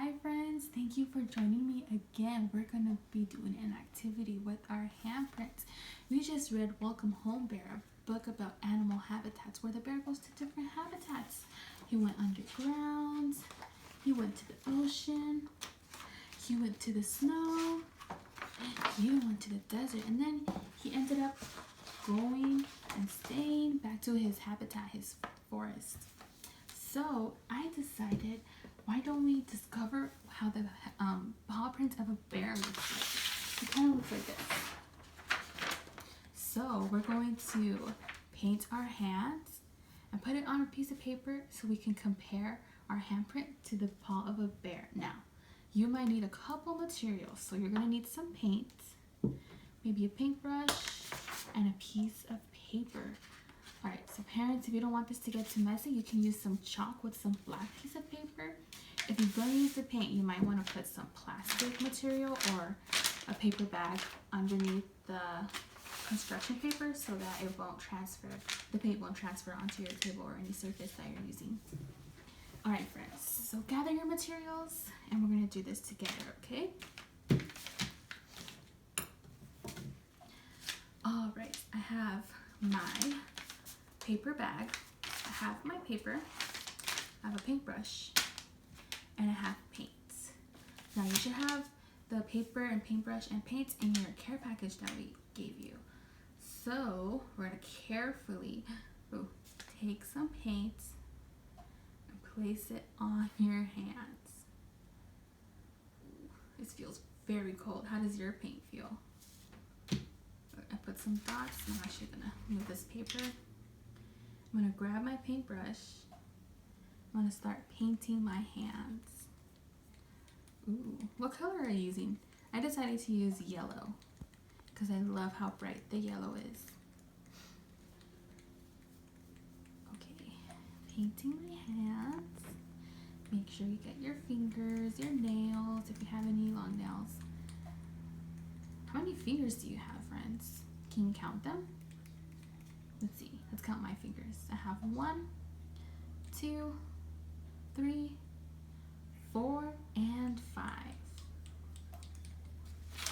Hi friends, thank you for joining me again. We're going to be doing an activity with our handprints. We just read Welcome Home Bear, a book about animal habitats where the bear goes to different habitats. He went underground, he went to the ocean, he went to the snow, he even went to the desert, and then he ended up going and staying back to his habitat, his forest. So I decided, why don't we discover how the paw prints of a bear looks like? It kind of looks like this. So we're going to paint our hands and put it on a piece of paper so we can compare our handprint to the paw of a bear. Now, you might need a couple materials. So you're going to need some paint, maybe a paintbrush, and a piece of paper. Alright, so parents, if you don't want this to get too messy, you can use some chalk with some black piece of paper. If you're going to use the paint, you might want to put some plastic material or a paper bag underneath the construction paper so that it won't transfer, the paint won't transfer onto your table or any surface that you're using. Alright friends, so gather your materials and we're going to do this together, okay? Alright, I have my paper bag, I have my paper, I have a paintbrush, and I have paint. Now you should have the paper and paintbrush and paint in your care package that we gave you. So we're going to carefully take some paint and place it on your hands. This feels very cold. How does your paint feel? I put some dots. I'm actually going to move this paper. I'm going to grab my paintbrush. I'm going to start painting my hands. Ooh, what color are you using? I decided to use yellow because I love how bright the yellow is. Okay, painting my hands. Make sure you get your fingers, your nails, if you have any long nails. How many fingers do you have, friends? Can you count them? Let's see, let's count my fingers. I have 1, 2, 3, 4, and 5.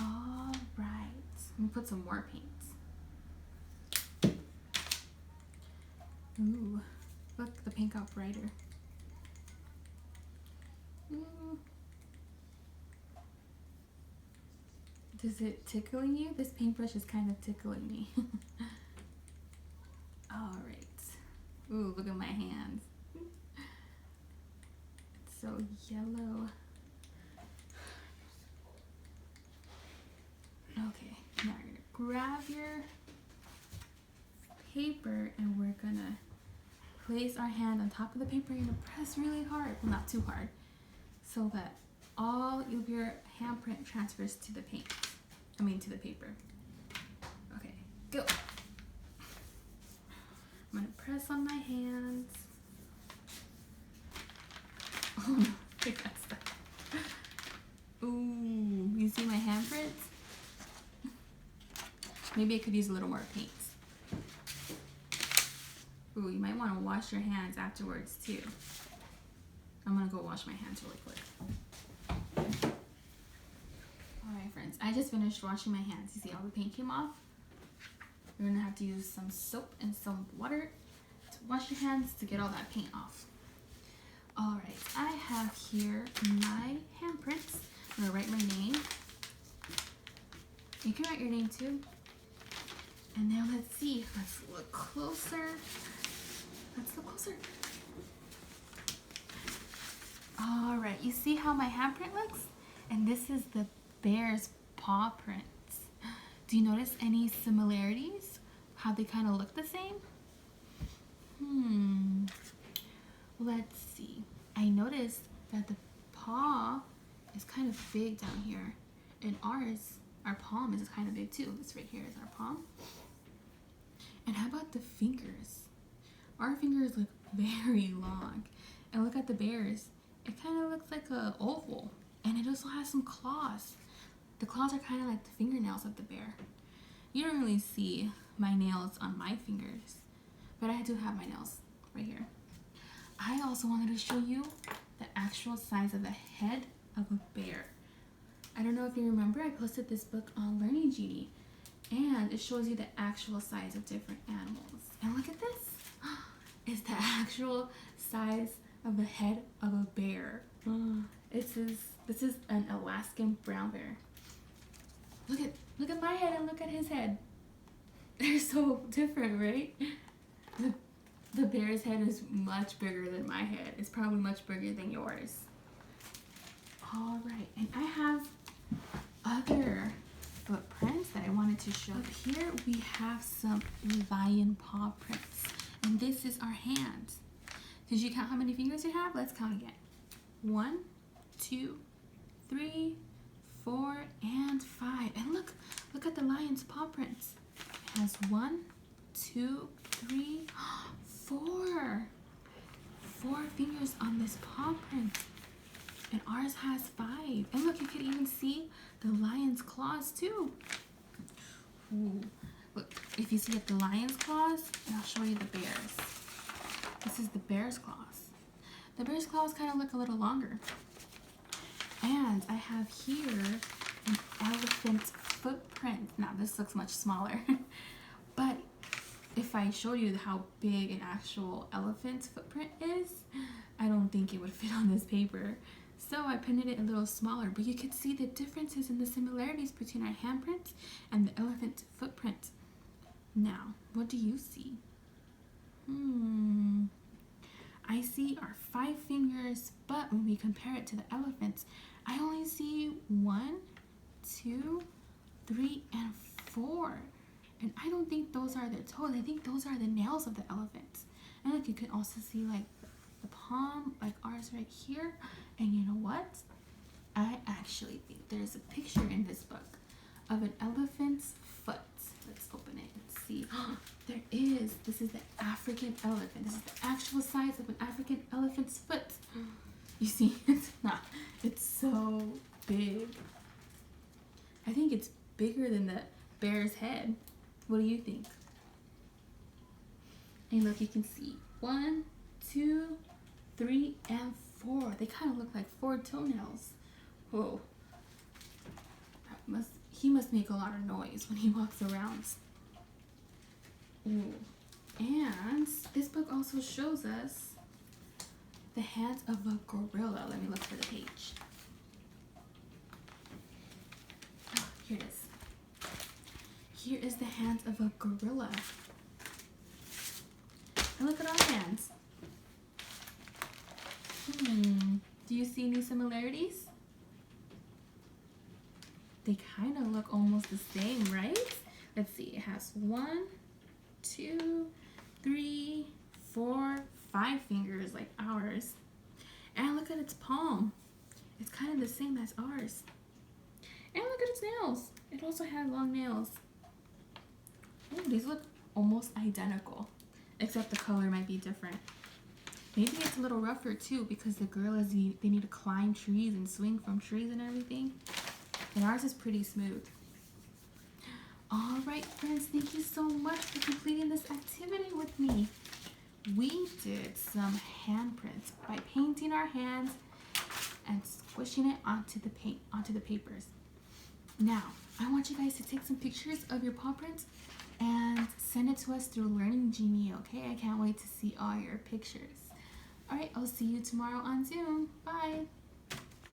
All right, let me put some more paint. Ooh, look, the paint got brighter. Ooh. Does it tickling you? This paintbrush is kind of tickling me. All right. Ooh, look at my hands. It's so yellow. Okay, now you're gonna grab your paper and we're gonna place our hand on top of the paper. You're gonna press really hard, well, not too hard, so that all of your handprint transfers to the paint. To the paper. Okay, go. I'm gonna press on my hands. Oh no, I got stuck. Ooh, you see my handprints? Maybe I could use a little more paint. Ooh, you might want to wash your hands afterwards too. I'm gonna go wash my hands really quick. Alright friends, I just finished washing my hands. You see all the paint came off? You're gonna have to use some soap and some water to wash your hands to get all that paint off. Alright, I have here my handprints. I'm gonna write my name. You can write your name too. And now let's see. Let's look closer. Let's look closer. Alright, you see how my handprint looks? And this is the bear's paw prints. Do you notice any similarities? How they kind of look the same? Let's see. I noticed that the paw is kind of big down here. And our palm is kind of big too. This right here is our palm. And how about the fingers? Our fingers look very long. And look at the bear's. It kind of looks like an oval. And it also has some claws. The claws are kind of like the fingernails of the bear. You don't really see my nails on my fingers, but I do have my nails right here. I also wanted to show you the actual size of the head of a bear. I don't know if you remember, I posted this book on Learning Genie, and it shows you the actual size of different animals. And look at this. It's the actual size of the head of a bear. This is an Alaskan brown bear. Look at my head and look at his head. They're so different, right? The bear's head is much bigger than my head. It's probably much bigger than yours. All right, and I have other footprints that I wanted to show. Up here we have some lion paw prints, and this is our hands. Did you count how many fingers you have? Let's count again. 1, 2, 3, 4, and 5. And look at the lion's paw prints. It has 1, 2, 3, 4. 4 fingers on this paw print. And ours has 5. And look, you can even see the lion's claws too. Ooh. Look, if you see at the lion's claws, and I'll show you the bear's. This is the bear's claws. The bear's claws kind of look a little longer. And I have here an elephant's footprint. Now this looks much smaller, but if I showed you how big an actual elephant's footprint is, I don't think it would fit on this paper. So I printed it a little smaller, but you can see the differences and the similarities between our handprints and the elephant footprint. Now, what do you see? I see our 5 fingers, but when we compare it to the elephants, I only see 1, 2, 3, and 4. And I don't think those are their toes. I think those are the nails of the elephants. And look, you can also see like the palm, like ours right here. And you know what? I actually think there's a picture in this book of an elephant's foot. Let's open it and see. There is. This is the African elephant. This is the actual size of an African elephant's foot. You see, it's not. It's so big. I think it's bigger than the bear's head. What do you think? And look, you can see 1, 2, 3, and 4. They kind of look like 4 toenails. Whoa. He must make a lot of noise when he walks around. Ooh. And this book also shows us the hands of a gorilla. Let me look for the page. Oh, here it is. Here is the hands of a gorilla. And look at our hands. Do you see any similarities? They kind of look almost the same, right? Let's see. It has 1, 2, 3, 4, 5 fingers like ours. And look at its palm. It's kind of the same as ours. And look at its nails. It also has long nails. Oh, these look almost identical, except the color might be different. Maybe it's a little rougher too, because the gorillas, they need to climb trees and swing from trees and everything. And ours is pretty smooth. All right, friends, thank you so much for completing this activity with me. We did some handprints by painting our hands and squishing it onto the papers. Now, I want you guys to take some pictures of your paw prints and send it to us through Learning Genie, okay? I can't wait to see all your pictures. All right, I'll see you tomorrow on Zoom. Bye.